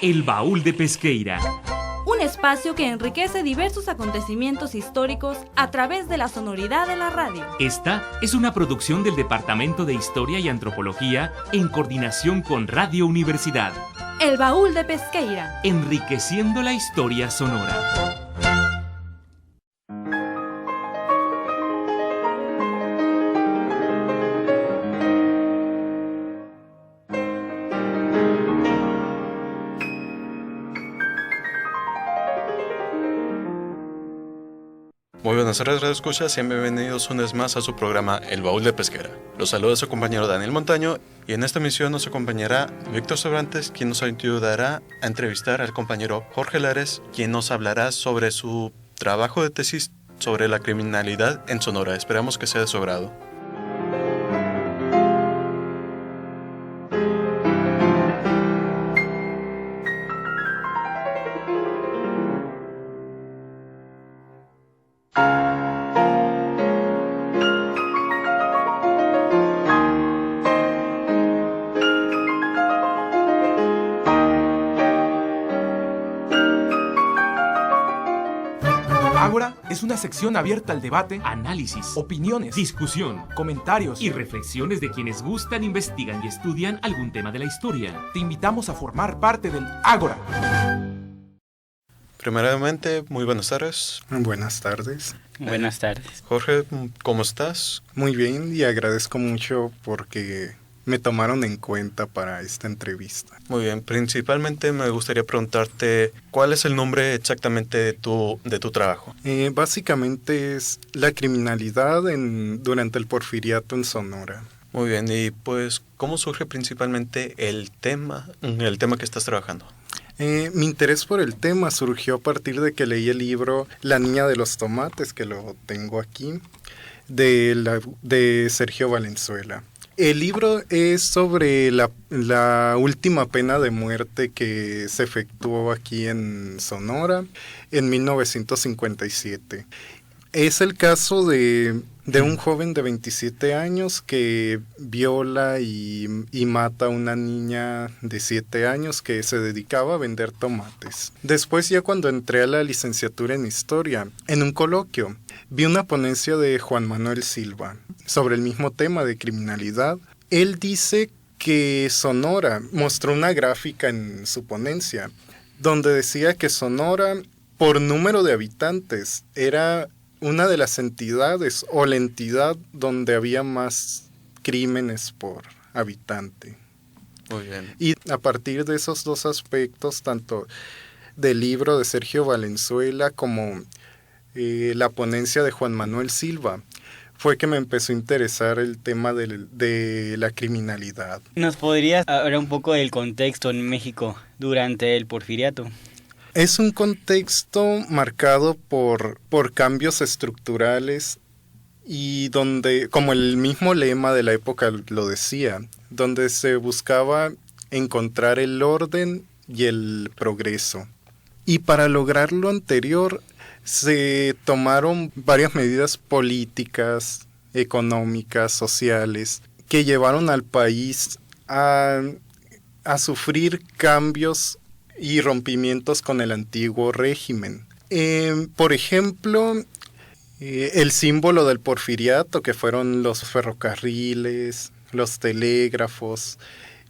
El Baúl de Pesqueira. Un espacio que enriquece diversos acontecimientos históricos a través de la sonoridad de la radio. Esta es una producción del Departamento de Historia y Antropología en coordinación con Radio Universidad. El Baúl de Pesqueira. Enriqueciendo la historia sonora. Muy buenas tardes, Radio Escuchas, y bienvenidos una vez más a su programa El Baúl de Pesquera. Los saluda su compañero Daniel Montaño, y en esta misión nos acompañará Víctor Sobrantes, quien nos ayudará a entrevistar al compañero Jorge Lares, quien nos hablará sobre su trabajo de tesis sobre la criminalidad en Sonora. Esperamos que sea de su agrado. Ágora es una sección abierta al debate, Análisis, opiniones, discusión comentarios y reflexiones de quienes gustan, investigan y estudian algún tema de la historia. Te invitamos a formar parte del Ágora. Primeramente, muy buenas tardes. Buenas tardes. Buenas tardes. Jorge, ¿cómo estás? Muy bien, y agradezco mucho porque me tomaron en cuenta para esta entrevista. Muy bien, principalmente me gustaría preguntarte cuál es el nombre exactamente de tu trabajo. Básicamente es la criminalidad durante el Porfiriato en Sonora. Muy bien, y pues, ¿cómo surge principalmente el tema que estás trabajando? Mi interés por el tema surgió a partir de que leí el libro La Niña de los Tomates, que lo tengo aquí, de Sergio Valenzuela. El libro es sobre la última pena de muerte que se efectuó aquí en Sonora en 1957. Es el caso de un joven de 27 años que viola y mata a una niña de 7 años que se dedicaba a vender tomates. Después, ya cuando entré a la licenciatura en Historia, en un coloquio, vi una ponencia de Juan Manuel Silva sobre el mismo tema de criminalidad. Él dice que Sonora mostró una gráfica en su ponencia donde decía que Sonora, por número de habitantes, era una de las entidades o la entidad donde había más crímenes por habitante. Muy bien. Y a partir de esos dos aspectos, tanto del libro de Sergio Valenzuela como la ponencia de Juan Manuel Silva, fue que me empezó a interesar el tema de la criminalidad. ¿Nos podrías hablar un poco del contexto en México durante el Porfiriato? Es un contexto marcado por cambios estructurales y donde, como el mismo lema de la época lo decía, donde se buscaba encontrar el orden y el progreso. Y para lograr lo anterior, se tomaron varias medidas políticas, económicas, sociales, que llevaron al país a sufrir cambios y rompimientos con el antiguo régimen. Por ejemplo, el símbolo del porfiriato, que fueron los ferrocarriles, los telégrafos,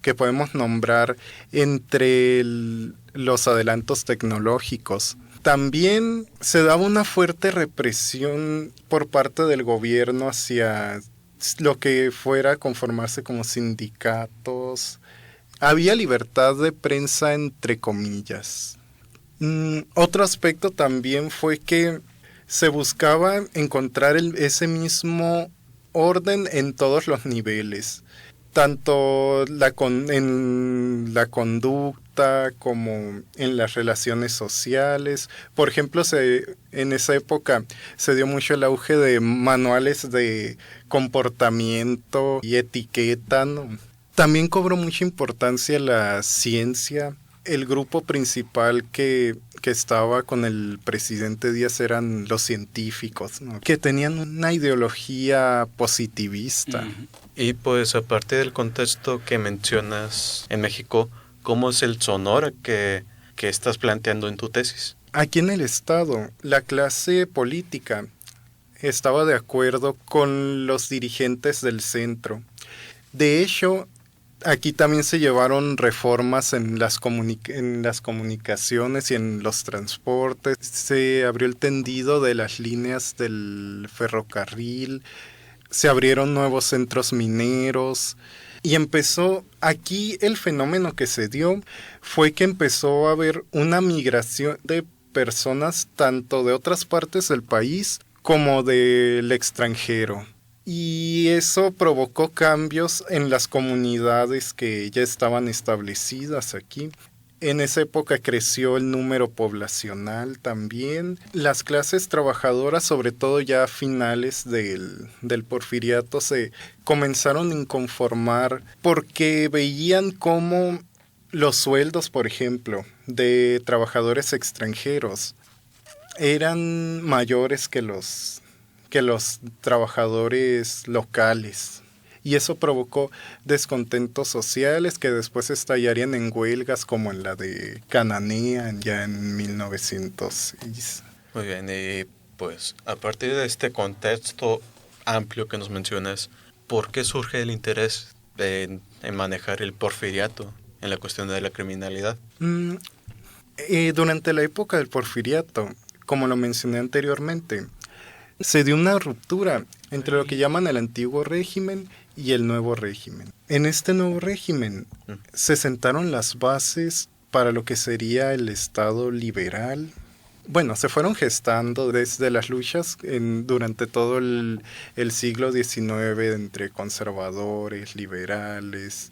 que podemos nombrar entre los adelantos tecnológicos. También se daba una fuerte represión por parte del gobierno hacia lo que fuera a conformarse como sindicatos. Había libertad de prensa, entre comillas. Otro aspecto también fue que se buscaba encontrar ese orden en todos los niveles, tanto en la conducta como en las relaciones sociales. Por ejemplo, en esa época se dio mucho el auge de manuales de comportamiento y etiqueta, ¿no? También cobró mucha importancia la ciencia. El grupo principal que estaba con el presidente Díaz eran los científicos, ¿no? Que tenían una ideología positivista. Y pues aparte del contexto que mencionas en México, ¿Cómo es el Sonora que estás planteando en tu tesis? Aquí en el estado, la clase política estaba de acuerdo con los dirigentes del centro. De hecho, aquí también se llevaron reformas en las comunicaciones y en los transportes. Se abrió el tendido de las líneas del ferrocarril, se abrieron nuevos centros mineros y empezó, aquí el fenómeno que se dio fue que empezó a haber una migración de personas tanto de otras partes del país como del extranjero. Y eso provocó cambios en las comunidades que ya estaban establecidas aquí. En esa época creció el número poblacional también. Las clases trabajadoras, sobre todo ya a finales del Porfiriato, se comenzaron a inconformar porque veían cómo los sueldos, por ejemplo, de trabajadores extranjeros eran mayores que los trabajadores locales. Y eso provocó descontentos sociales que después estallarían en huelgas como en la de Cananea ya en 1906. Muy bien, y pues a partir de este contexto amplio que nos mencionas, ¿por qué surge el interés en manejar el porfiriato en la cuestión de la criminalidad? Durante la época del porfiriato, como lo mencioné anteriormente, se dio una ruptura entre lo que llaman el antiguo régimen y el nuevo régimen. En este nuevo régimen se sentaron las bases para lo que sería el Estado liberal. Bueno, se fueron gestando desde las luchas durante todo el siglo XIX entre conservadores, liberales.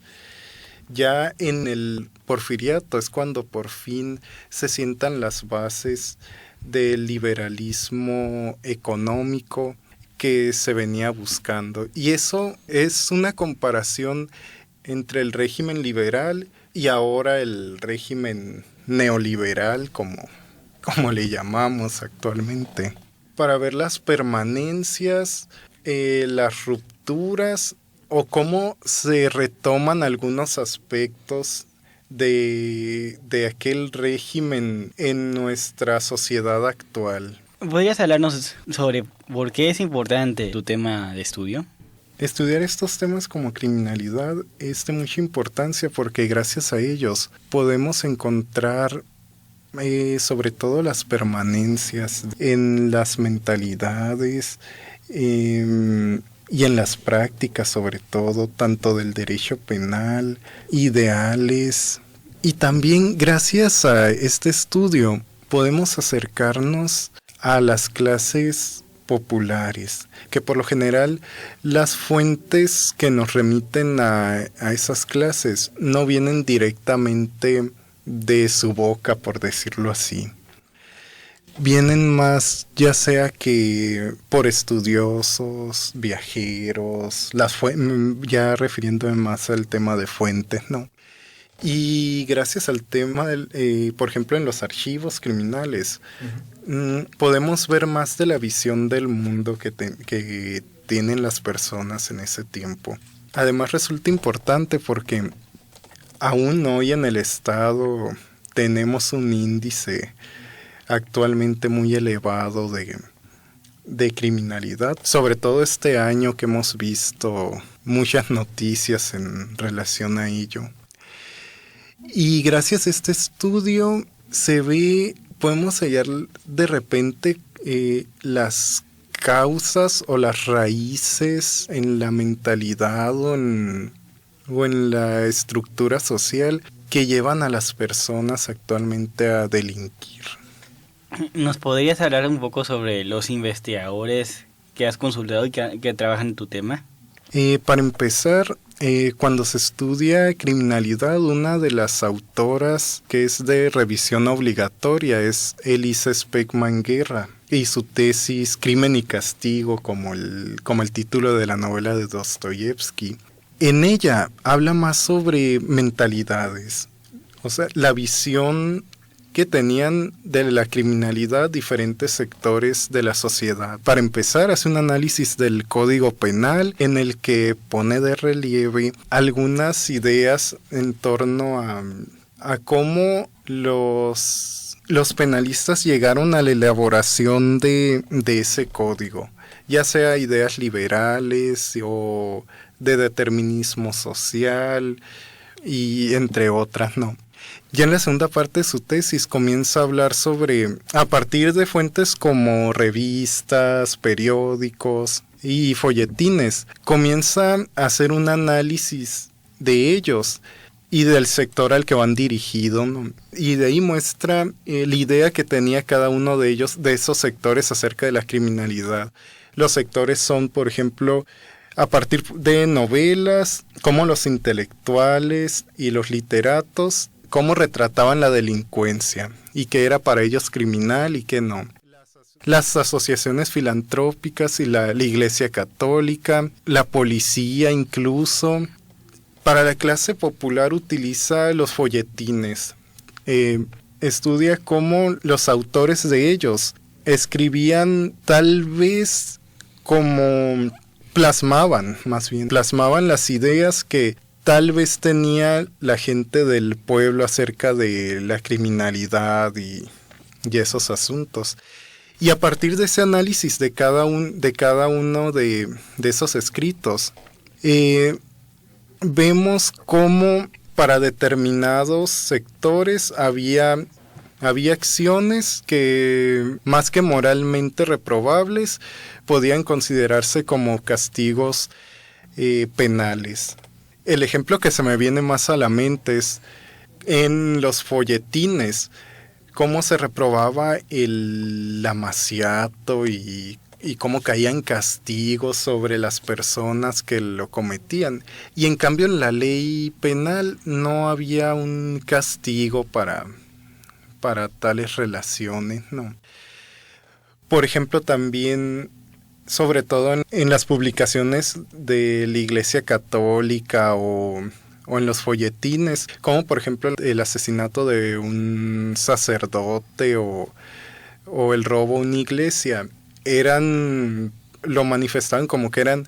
Ya en el porfiriato es cuando por fin se sientan las bases del liberalismo económico que se venía buscando. Y eso es una comparación entre el régimen liberal y ahora el régimen neoliberal, como le llamamos actualmente, para ver las permanencias, las rupturas o cómo se retoman algunos aspectos de aquel régimen en nuestra sociedad actual. ¿Podrías hablarnos sobre por qué es importante tu tema de estudio? Estudiar estos temas como criminalidad es de mucha importancia porque gracias a ellos podemos encontrar sobre todo las permanencias en las mentalidades y en las prácticas, sobre todo, tanto del derecho penal, ideales. Y también gracias a este estudio podemos acercarnos a las clases populares, que por lo general las fuentes que nos remiten a esas clases no vienen directamente de su boca, por decirlo así. Vienen más, ya sea que por estudiosos, viajeros, ya refiriéndome más al tema de fuentes, ¿no? Y gracias al tema, por ejemplo, en los archivos criminales, podemos ver más de la visión del mundo que tienen las personas en ese tiempo. Además resulta importante porque aún hoy en el estado tenemos un índice actualmente muy elevado de criminalidad, sobre todo este año que hemos visto muchas noticias en relación a ello. Y gracias a este estudio podemos hallar de repente las causas o las raíces en la mentalidad o en la estructura social que llevan a las personas actualmente a delinquir. ¿Nos podrías hablar un poco sobre los investigadores que has consultado y que trabajan en tu tema? Para empezar, cuando se estudia criminalidad, una de las autoras que es de revisión obligatoria es Elisa Speckman Guerra y su tesis Crimen y Castigo, como el título de la novela de Dostoyevsky. En ella habla más sobre mentalidades, o sea, la visión que tenían de la criminalidad diferentes sectores de la sociedad. Para empezar, hace un análisis del Código Penal en el que pone de relieve algunas ideas en torno a cómo los penalistas llegaron a la elaboración de ese código, ya sea ideas liberales o de determinismo social y entre otras, ¿no? Ya en la segunda parte de su tesis comienza a hablar sobre, a partir de fuentes como revistas, periódicos y folletines, comienza a hacer un análisis de ellos y del sector al que van dirigidos, ¿no? Y de ahí muestra la idea que tenía cada uno de ellos, de esos sectores acerca de la criminalidad. Los sectores son, por ejemplo, a partir de novelas, como los intelectuales y los literatos, cómo retrataban la delincuencia y qué era para ellos criminal y qué no. Las asociaciones filantrópicas y la Iglesia Católica, la policía incluso. Para la clase popular utiliza los folletines. Estudia cómo los autores de ellos escribían tal vez como plasmaban las ideas que tal vez tenía la gente del pueblo acerca de la criminalidad y esos asuntos. Y a partir de ese análisis de cada uno de esos escritos, vemos cómo para determinados sectores había acciones que, más que moralmente reprobables, podían considerarse como castigos penales. El ejemplo que se me viene más a la mente es en los folletines, cómo se reprobaba el amaciato y cómo caían castigos sobre las personas que lo cometían. Y en cambio en la ley penal no había un castigo para tales relaciones, ¿no? Por ejemplo, también, sobre todo en las publicaciones de la Iglesia Católica o en los folletines, como por ejemplo el asesinato de un sacerdote o el robo a una iglesia, lo manifestaban como que eran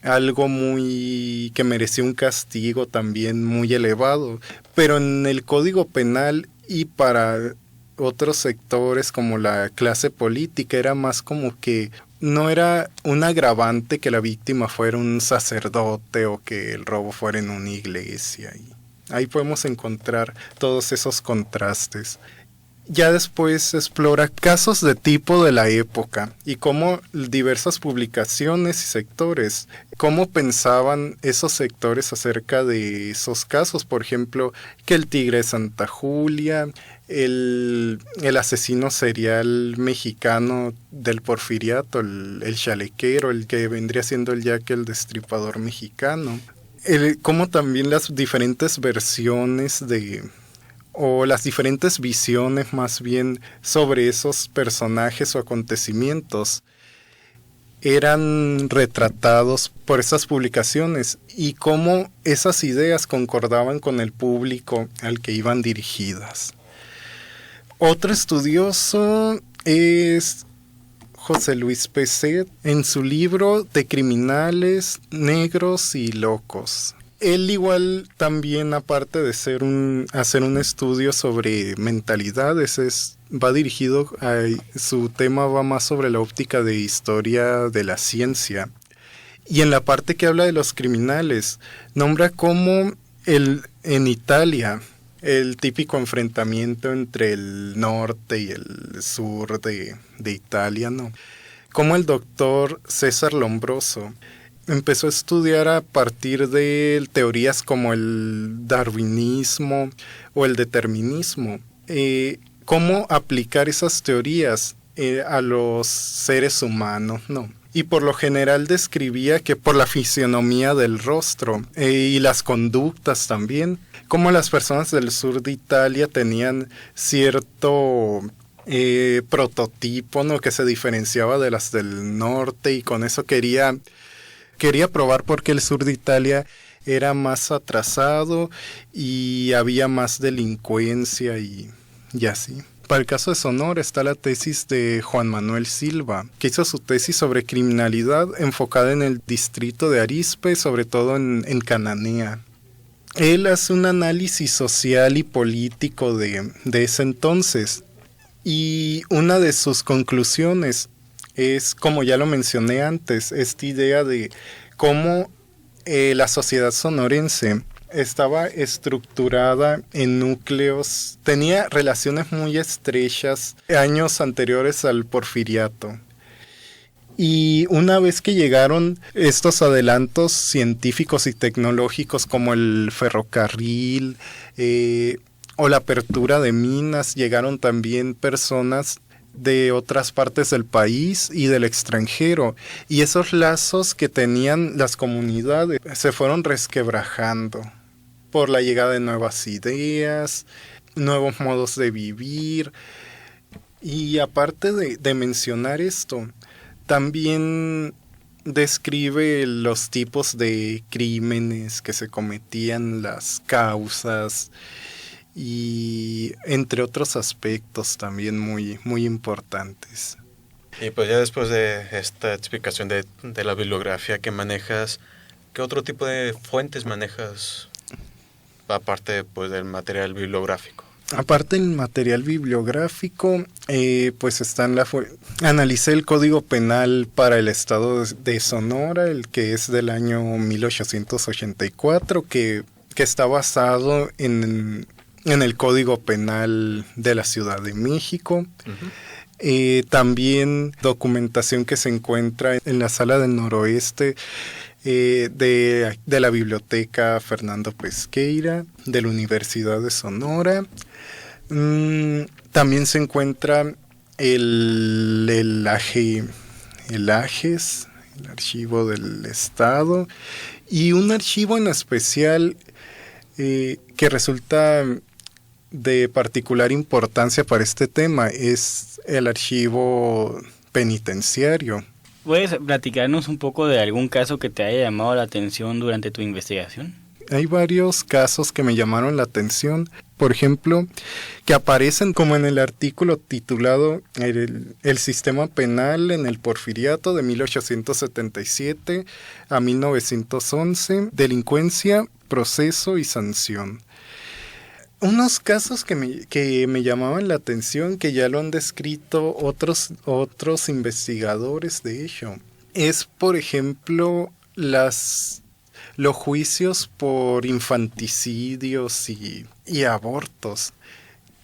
algo muy que merecía un castigo también muy elevado. Pero en el Código Penal y para otros sectores como la clase política era más como que no era un agravante que la víctima fuera un sacerdote o que el robo fuera en una iglesia. Y ahí podemos encontrar todos esos contrastes. Ya después explora casos de tipo de la época y cómo diversas publicaciones y sectores, cómo pensaban esos sectores acerca de esos casos. Por ejemplo, que el tigre de Santa Julia, el asesino serial mexicano del Porfiriato, el chalequero, el que vendría siendo el Jack el Destripador mexicano. Cómo también las diferentes versiones o las diferentes visiones más bien sobre esos personajes o acontecimientos eran retratados por esas publicaciones y cómo esas ideas concordaban con el público al que iban dirigidas. Otro estudioso es José Luis Peset en su libro De criminales, negros y locos. Él igual también, aparte de hacer un estudio sobre mentalidades, va dirigido su tema va más sobre la óptica de historia de la ciencia. Y en la parte que habla de los criminales, nombra cómo en Italia, el típico enfrentamiento entre el norte y el sur de Italia, ¿no? Como el doctor César Lombroso empezó a estudiar a partir de teorías como el darwinismo o el determinismo, cómo aplicar esas teorías a los seres humanos, ¿no? Y por lo general describía que por la fisionomía del rostro y las conductas también, como las personas del sur de Italia tenían cierto prototipo, ¿no?, que se diferenciaba de las del norte, y con eso quería probar por qué el sur de Italia era más atrasado y había más delincuencia y así. Para el caso de Sonora está la tesis de Juan Manuel Silva, que hizo su tesis sobre criminalidad enfocada en el distrito de Arizpe, sobre todo en Cananea. él hace un análisis social y político de ese entonces. Y una de sus conclusiones es, como ya lo mencioné antes, esta idea de cómo la sociedad sonorense estaba estructurada en núcleos, tenía relaciones muy estrechas años anteriores al Porfiriato. Y una vez que llegaron estos adelantos científicos y tecnológicos como el ferrocarril o la apertura de minas, llegaron también personas de otras partes del país y del extranjero. Y esos lazos que tenían las comunidades se fueron resquebrajando por la llegada de nuevas ideas, nuevos modos de vivir. Y aparte de mencionar esto, también describe los tipos de crímenes que se cometían, las causas y entre otros aspectos también muy, muy importantes. Y pues ya después de esta explicación de la bibliografía que manejas, ¿qué otro tipo de fuentes manejas aparte pues del material bibliográfico? Aparte del material bibliográfico, pues están analicé el Código Penal para el Estado de Sonora, el que es del año 1884, que está basado en el Código Penal de la Ciudad de México. Uh-huh. También documentación que se encuentra en la Sala del Noroeste de la Biblioteca Fernando Pesqueira, de la Universidad de Sonora. También se encuentra el AGES, el Archivo del Estado, y un archivo en especial que resulta de particular importancia para este tema es el archivo penitenciario. ¿Puedes platicarnos un poco de algún caso que te haya llamado la atención durante tu investigación? Hay varios casos que me llamaron la atención, por ejemplo, que aparecen como en el artículo titulado El sistema penal en el Porfiriato de 1877 a 1911, delincuencia, proceso y sanción. Unos casos que me llamaban la atención, que ya lo han descrito otros investigadores de ello, es, por ejemplo, los juicios por infanticidios y abortos,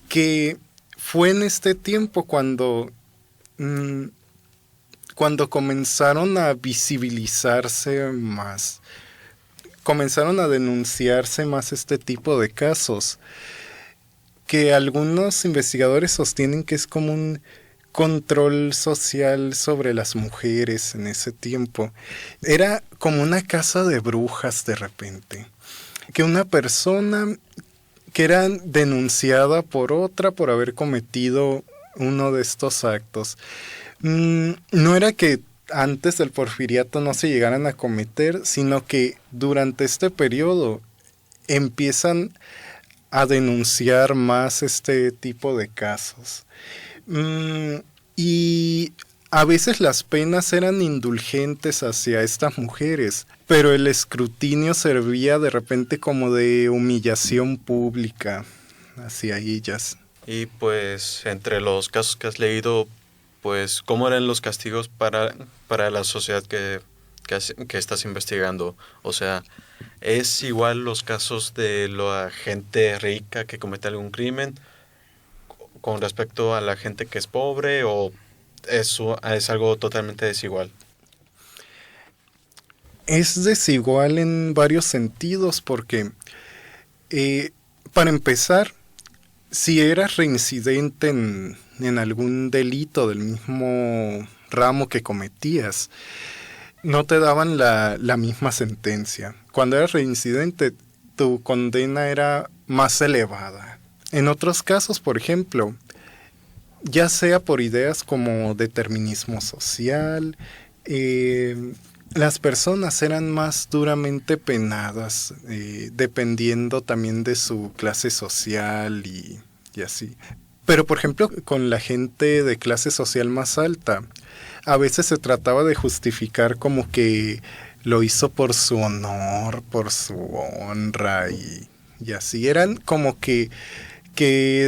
que fue en este tiempo cuando comenzaron a visibilizarse más, comenzaron a denunciarse más este tipo de casos, que algunos investigadores sostienen que es como un control social sobre las mujeres en ese tiempo. Era como una casa de brujas de repente, que una persona que era denunciada por otra por haber cometido uno de estos actos. No era que antes del Porfiriato no se llegaran a cometer, sino que durante este periodo empiezan a denunciar más este tipo de casos. Y a veces las penas eran indulgentes hacia estas mujeres, pero el escrutinio servía de repente como de humillación pública hacia ellas. Y pues entre los casos que has leído, pues ¿cómo eran los castigos para la sociedad que estás investigando? O sea, ¿es igual los casos de la gente rica que comete algún crimen con respecto a la gente que es pobre, o eso es algo totalmente desigual? Es desigual en varios sentidos porque, para empezar, si eras reincidente en algún delito del mismo ramo que cometías, no te daban la misma sentencia. Cuando eras reincidente, tu condena era más elevada. En otros casos, por ejemplo, ya sea por ideas como determinismo social, las personas eran más duramente penadas, dependiendo también de su clase social y así. Pero, por ejemplo, con la gente de clase social más alta, a veces se trataba de justificar como que lo hizo por su honor, por su honra y así. Eran como que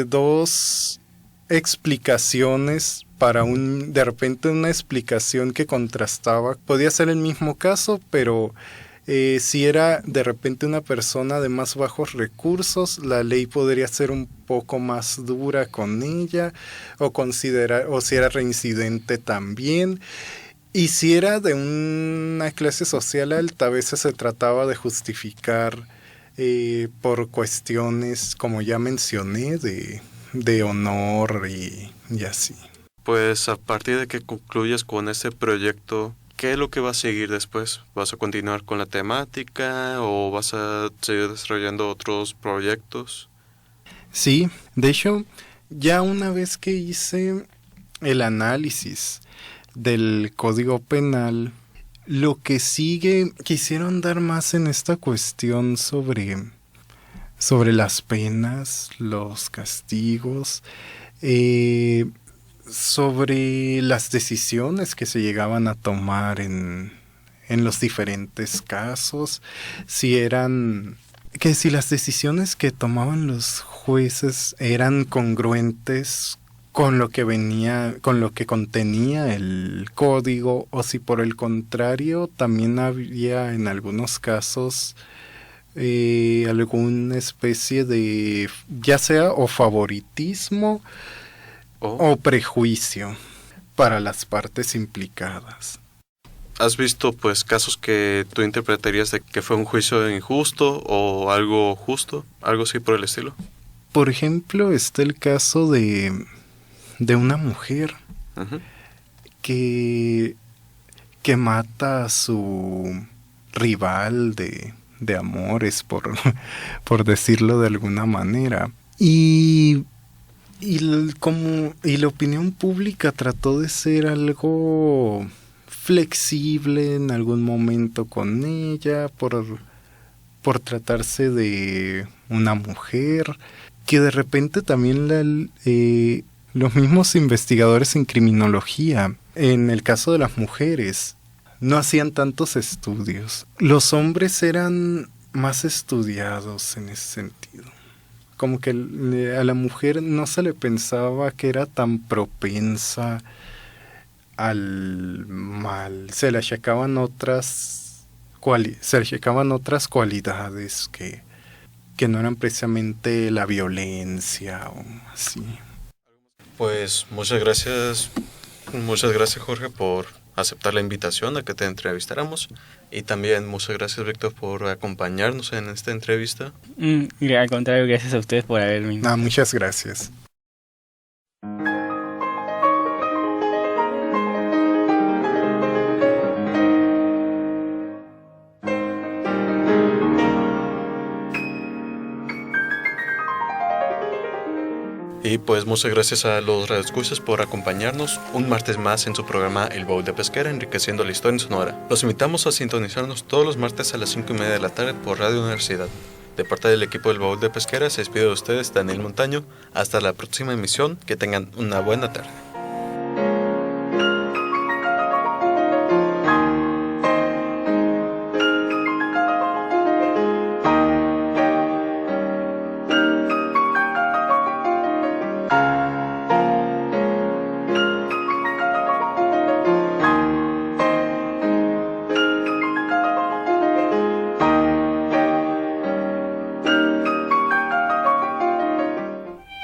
dos explicaciones para de repente una explicación que contrastaba. Podía ser el mismo caso, pero si era de repente una persona de más bajos recursos, la ley podría ser un poco más dura con ella, o si era reincidente también. Y si era de una clase social alta, a veces se trataba de justificar por cuestiones, como ya mencioné, de honor y así. Pues a partir de que concluyas con este proyecto, ¿qué es lo que va a seguir después? ¿Vas a continuar con la temática o vas a seguir desarrollando otros proyectos? Sí, de hecho, ya una vez que hice el análisis del Código Penal, lo que sigue, quisieron dar más en esta cuestión sobre las penas, los castigos, sobre las decisiones que se llegaban a tomar en los diferentes casos, si las decisiones que tomaban los jueces eran congruentes con lo que contenía el código, o si por el contrario también había en algunos casos alguna especie de, ya sea o favoritismo o prejuicio para las partes implicadas. ¿Has visto pues casos que tú interpretarías de que fue un juicio injusto o algo justo? ¿Algo así por el estilo? Por ejemplo, está el caso de una mujer que mata a su rival de amores, por decirlo de alguna manera. Y la opinión pública trató de ser algo flexible en algún momento con ella, por tratarse de una mujer, que de repente también los mismos investigadores en criminología, en el caso de las mujeres, no hacían tantos estudios. Los hombres eran más estudiados en ese sentido. Como que a la mujer no se le pensaba que era tan propensa al mal. Se le achacaban otras cualidades que no eran precisamente la violencia o así. Pues muchas gracias Jorge por aceptar la invitación a que te entrevistáramos, y también muchas gracias Víctor por acompañarnos en esta entrevista. Al contrario, gracias a ustedes por haberme invitado. Muchas gracias. Y pues muchas gracias a los radioescuchas por acompañarnos un martes más en su programa El Baúl de Pesquera, enriqueciendo la historia en Sonora. Los invitamos a sintonizarnos todos los martes a las 5:30 de la tarde por Radio Universidad. De parte del equipo del Baúl de Pesquera se despide de ustedes Daniel Montaño. Hasta la próxima emisión, que tengan una buena tarde.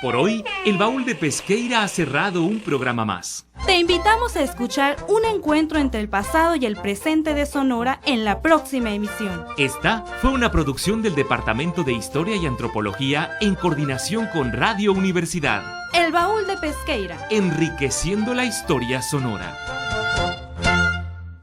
Por hoy, el Baúl de Pesqueira ha cerrado un programa más. Te invitamos a escuchar un encuentro entre el pasado y el presente de Sonora en la próxima emisión. Esta fue una producción del Departamento de Historia y Antropología en coordinación con Radio Universidad. El Baúl de Pesqueira, enriqueciendo la historia sonora.